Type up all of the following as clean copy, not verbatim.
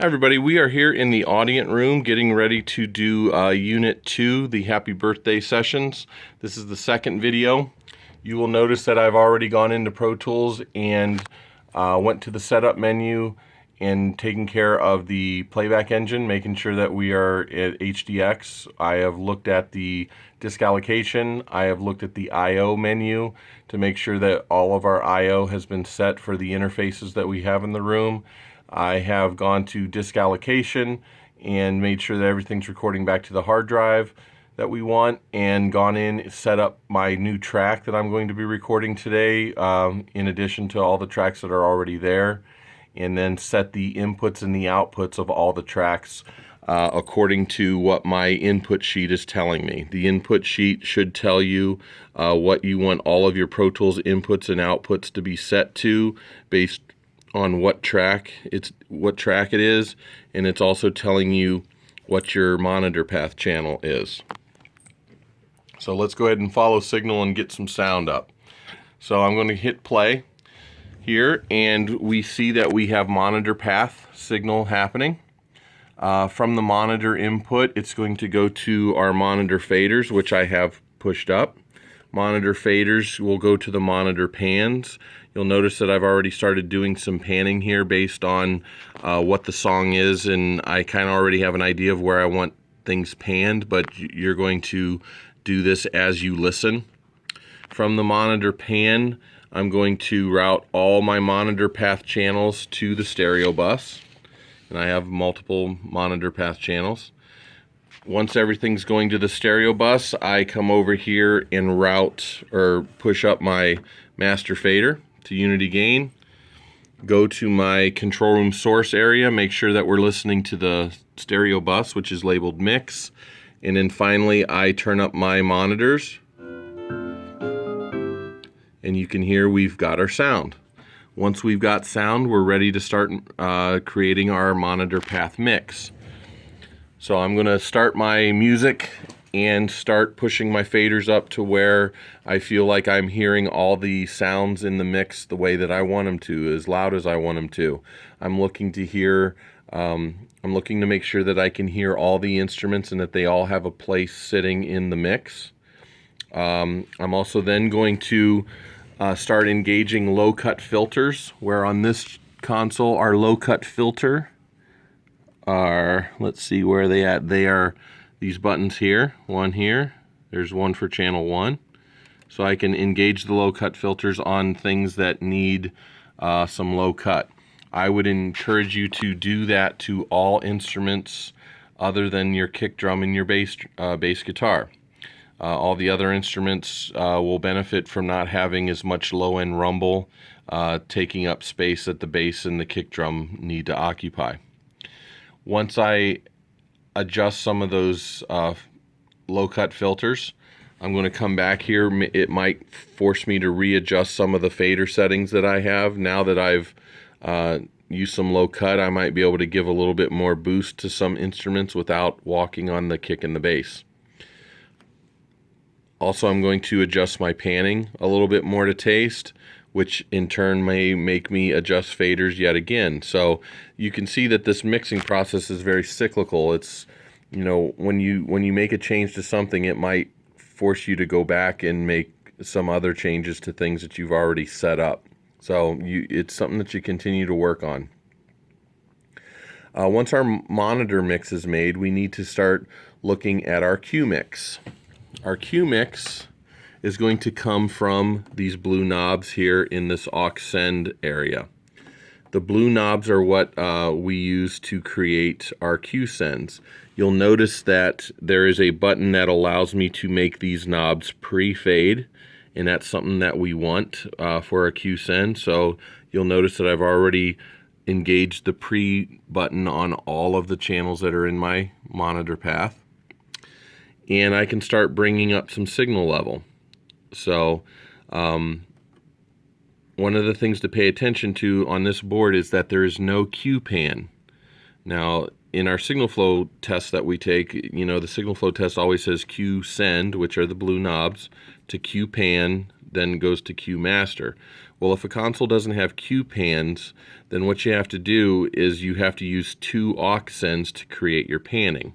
Hi everybody, we are here in the Audient room getting ready to do Unit 2, the Happy Birthday sessions. This is the second video. You will notice that I've already gone into Pro Tools and went to the setup menu and taken care of the playback engine, making sure that we are at HDX. I have looked at the disk allocation. I have looked at the I/O menu to make sure that all of our I/O has been set for the interfaces that we have in the room. I have gone to disk allocation and made sure that everything's recording back to the hard drive that we want, and gone in, set up my new track that I'm going to be recording today, in addition to all the tracks that are already there, and then set the inputs and the outputs of all the tracks according to what my input sheet is telling me. The input sheet should tell you what you want all of your Pro Tools inputs and outputs to be set to based on what track it is, and it's also telling you what your monitor path channel is. So let's go ahead and follow signal and get some sound up. So I'm going to hit play here, and we see that we have monitor path signal happening. From the monitor input, it's going to go to our monitor faders, which I have pushed up. Monitor faders will go to the monitor pans. You'll notice that I've already started doing some panning here based on what the song is, and I kind of already have an idea of where I want things panned, but you're going to do this as you listen. From the monitor pan, I'm going to route all my monitor path channels to the stereo bus, and I have multiple monitor path channels. Once everything's going to the stereo bus, I come over here and route or push up my master fader to unity gain. Go to my control room source area, make sure that we're listening to the stereo bus, which is labeled mix. And then finally, I turn up my monitors. And you can hear we've got our sound. Once we've got sound, we're ready to start creating our monitor path mix. So I'm going to start my music and start pushing my faders up to where I feel like I'm hearing all the sounds in the mix the way that I want them to, as loud as I want them to. I'm looking to make sure that I can hear all the instruments and that they all have a place sitting in the mix. I'm also then going to start engaging low cut filters, where on this console our low cut filter are, let's see where they at. They are these buttons here, one here, there's one for channel 1. So I can engage the low cut filters on things that need some low cut. I would encourage you to do that to all instruments other than your kick drum and your bass guitar. All the other instruments will benefit from not having as much low end rumble taking up space that the bass and the kick drum need to occupy. Once I adjust some of those low cut filters, I'm going to come back here. It might force me to readjust some of the fader settings that I have. Now that I've used some low cut, I might be able to give a little bit more boost to some instruments without walking on the kick and the bass. Also, I'm going to adjust my panning a little bit more to taste, which in turn may make me adjust faders yet again. So you can see that this mixing process is very cyclical. It's, you know, when you make a change to something, it might force you to go back and make some other changes to things that you've already set up. So it's something that you continue to work on. Once our monitor mix is made, we need to start looking at our Q mix. Our Q mix is going to come from these blue knobs here in this aux send area. The blue knobs are what we use to create our Q sends. You'll notice that there is a button that allows me to make these knobs pre-fade, and that's something that we want for our Q send. So you'll notice that I've already engaged the pre button on all of the channels that are in my monitor path, and I can start bringing up some signal level. So one of the things to pay attention to on this board is that there is no Q pan. Now, in our signal flow test that we take, you know, the signal flow test always says Q send, which are the blue knobs, to Q pan, then goes to Q master. Well, if a console doesn't have Q pans, then what you have to do is you have to use 2 aux sends to create your panning.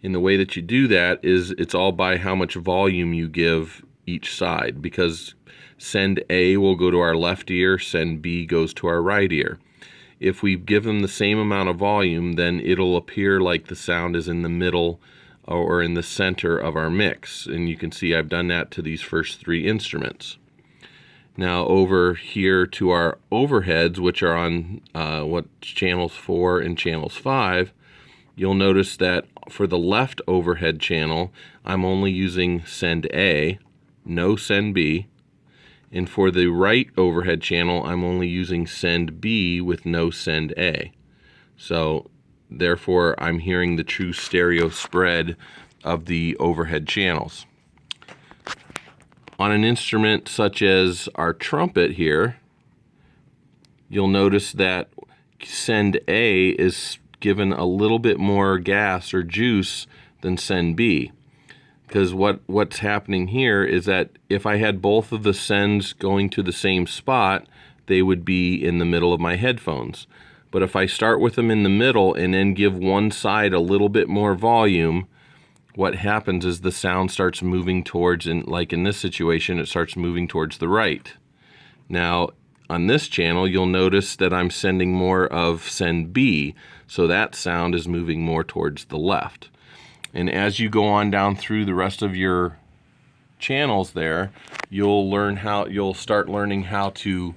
And the way that you do that is it's all by how much volume you give each side, because send A will go to our left ear, send B goes to our right ear. If we give them the same amount of volume, then it'll appear like the sound is in the middle or in the center of our mix. And you can see I've done that to these first 3 instruments. Now over here to our overheads, which are on channels 4 and channels 5, you'll notice that for the left overhead channel, I'm only using send A, no send B. And for the right overhead channel, I'm only using send B with no send A. So therefore, I'm hearing the true stereo spread of the overhead channels. On an instrument such as our trumpet here, you'll notice that send A is given a little bit more gas or juice than send B. Because what's happening here is that if I had both of the sends going to the same spot, they would be in the middle of my headphones. But if I start with them in the middle and then give one side a little bit more volume, what happens is the sound starts moving towards, and like in this situation, it starts moving towards the right. Now, on this channel, you'll notice that I'm sending more of send B, so that sound is moving more towards the left. And as you go on down through the rest of your channels there, you'll start learning how to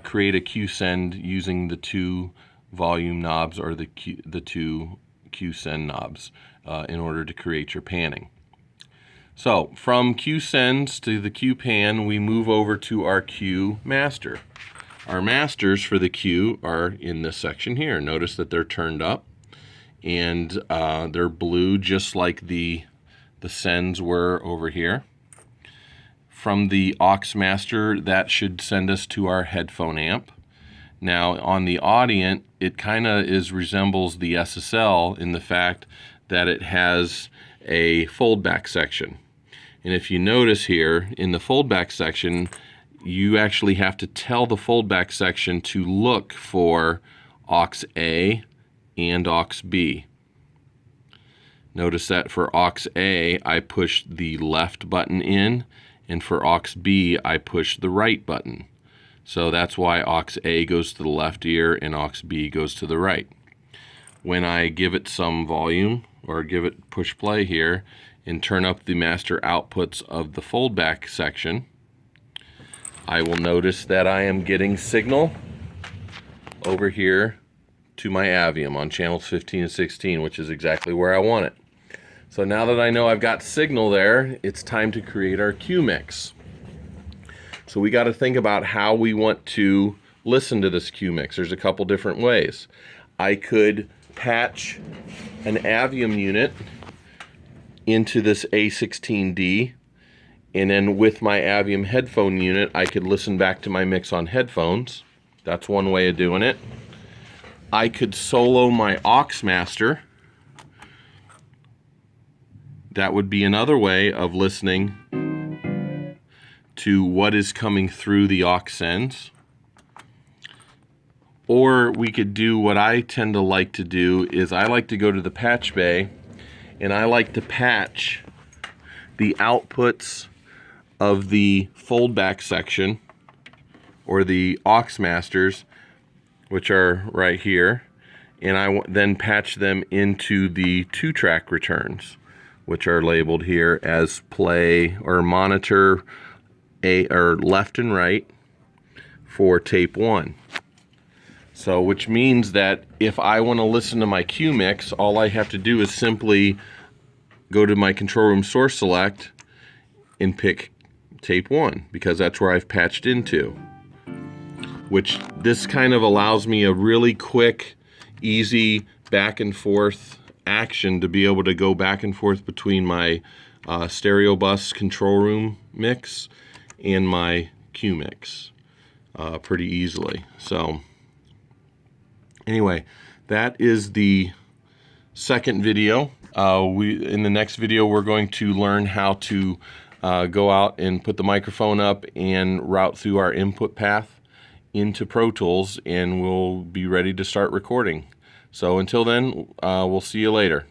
create a Q send using the 2 volume knobs or the 2 Q send knobs in order to create your panning. So from Q sends to the Q pan, we move over to our Q master. Our masters for the Q are in this section here. Notice that they're turned up, and they're blue just like the sends were over here. From the aux master, that should send us to our headphone amp. Now on the Audient, it kind of resembles the SSL in the fact that it has a foldback section. And if you notice here in the foldback section, you actually have to tell the foldback section to look for aux A and aux B. Notice that for aux A, I push the left button in, and for aux B, I push the right button. So that's why aux A goes to the left ear and aux B goes to the right. When I give it some volume, or give it push play here, and turn up the master outputs of the foldback section, I will notice that I am getting signal over here to my Avium on channels 15 and 16, which is exactly where I want it. So now that I know I've got signal there, it's time to create our Q mix. So we got to think about how we want to listen to this Q mix. There's a couple different ways. I could patch an Avium unit into this A16D, and then with my Avium headphone unit, I could listen back to my mix on headphones. That's one way of doing it. I could solo my aux master. That would be another way of listening to what is coming through the aux sends. Or we could do what I tend to like to do is I like to go to the patch bay and I like to patch the outputs of the foldback section or the aux masters, which are right here, and I then patch them into the 2-track returns, which are labeled here as play or monitor A or left and right for tape 1. So which means that if I want to listen to my Q mix, all I have to do is simply go to my control room source select and pick tape 1, because that's where I've patched into. Which this kind of allows me a really quick, easy back and forth action to be able to go back and forth between my stereo bus control room mix and my Q mix pretty easily. So anyway, that is the second video. In the next video, we're going to learn how to go out and put the microphone up and route through our input path into Pro Tools, and we'll be ready to start recording. So until then, we'll see you later.